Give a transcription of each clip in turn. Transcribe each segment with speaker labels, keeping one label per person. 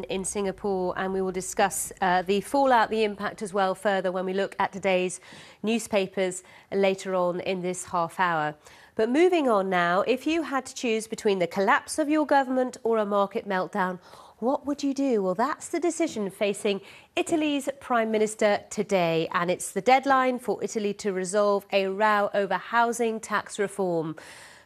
Speaker 1: in Singapore, and we will discuss the fallout, the impact as well further when we look at today's newspapers later on in this half hour. But moving on now, if you had to choose between the collapse of your government or a market meltdown, what would you do? Well, that's the decision facing Italy's Prime Minister today, and it's the deadline for Italy to resolve a row over housing tax reform.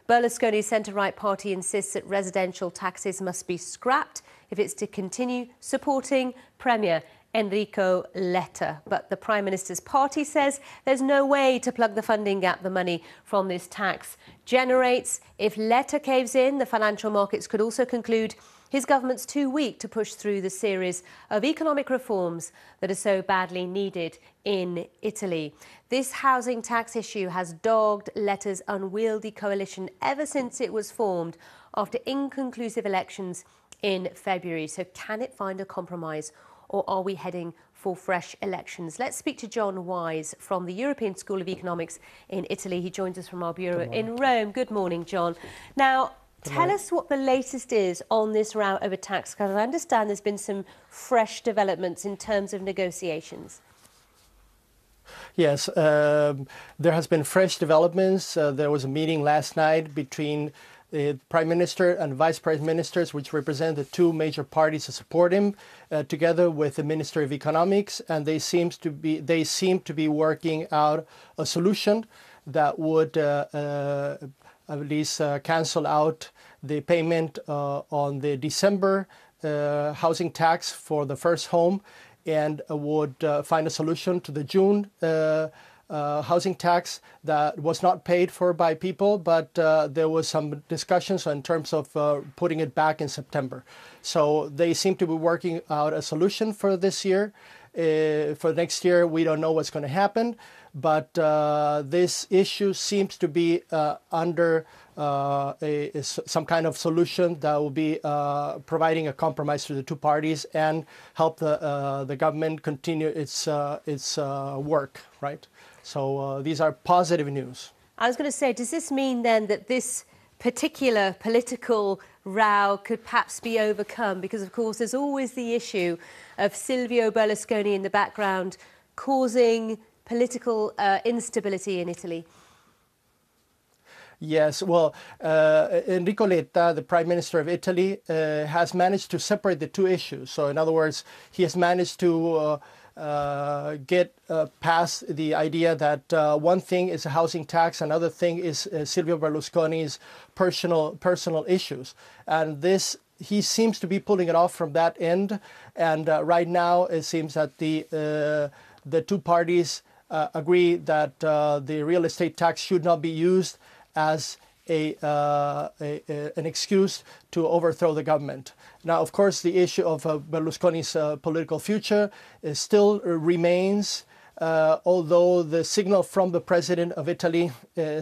Speaker 1: Berlusconi's centre-right party insists that residential taxes must be scrapped if it's to continue supporting Premier Enrico Letta. But the Prime Minister's party says there's no way to plug the funding gap the money from this tax generates. If Letta caves in, the financial markets could also conclude his government's too weak to push through the series of economic reforms that are so badly needed in Italy. This housing tax issue has dogged Letta's unwieldy coalition ever since it was formed after inconclusive elections in February. So can it find a compromise, or are we heading for fresh elections? Let's speak to John Wyse from the European School of Economics in Italy. He joins us from our bureau in Rome. Good morning, John. Now, tell us what the latest is on this row over tax, because I understand there's been some fresh developments in terms of negotiations.
Speaker 2: Yes, there has been fresh developments. There was a meeting last night between the Prime Minister and Vice Prime Ministers, which represent the two major parties that support him, together with the Minister of Economics, and they seem to be working out a solution that would at least cancel out the payment on the December housing tax for the first home, and would find a solution to the June housing tax that was not paid for by people, but there was some discussions in terms of putting it back in September. So they seem to be working out a solution for this year. For next year, we don't know what's going to happen, but this issue seems to be under some kind of solution that will be providing a compromise to the two parties and help the government continue its work, right? So these are positive news.
Speaker 1: I was going to say, does this mean then that this particular political row could perhaps be overcome? Because, of course, there's always the issue of Silvio Berlusconi in the background causing political instability in Italy.
Speaker 2: Yes, well, Enrico Letta, the Prime Minister of Italy, has managed to separate the two issues. So, in other words, he has managed to get past the idea that one thing is a housing tax, another thing is Silvio Berlusconi's personal issues. And this, he seems to be pulling it off from that end. And right now, it seems that the two parties agree that the real estate tax should not be used as an excuse to overthrow the government. Now, of course, the issue of Berlusconi's political future still remains, although the signal from the President of Italy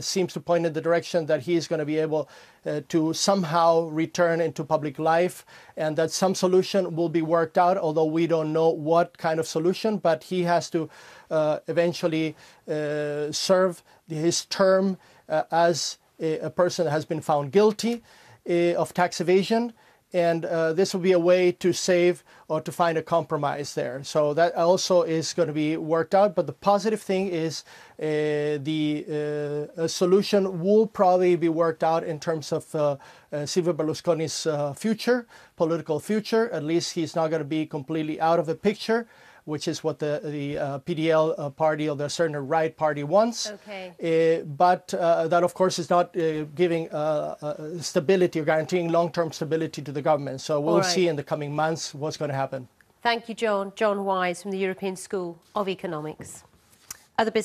Speaker 2: seems to point in the direction that he is going to be able to somehow return into public life, and that some solution will be worked out, although we don't know what kind of solution, but he has to eventually serve his term as a person that has been found guilty of tax evasion, and this will be a way to save or to find a compromise there. So that also is going to be worked out. But the positive thing is the solution will probably be worked out in terms of Silvio Berlusconi's political future. At least he's not going to be completely out of the picture, which is what the PDL party, or the certain right party, wants.
Speaker 1: Okay.
Speaker 2: But that, of course, is not giving stability or guaranteeing long-term stability to the government. So we'll see in the coming months what's going to happen.
Speaker 1: Thank you, John. John Wyse from the European School of Economics. Other business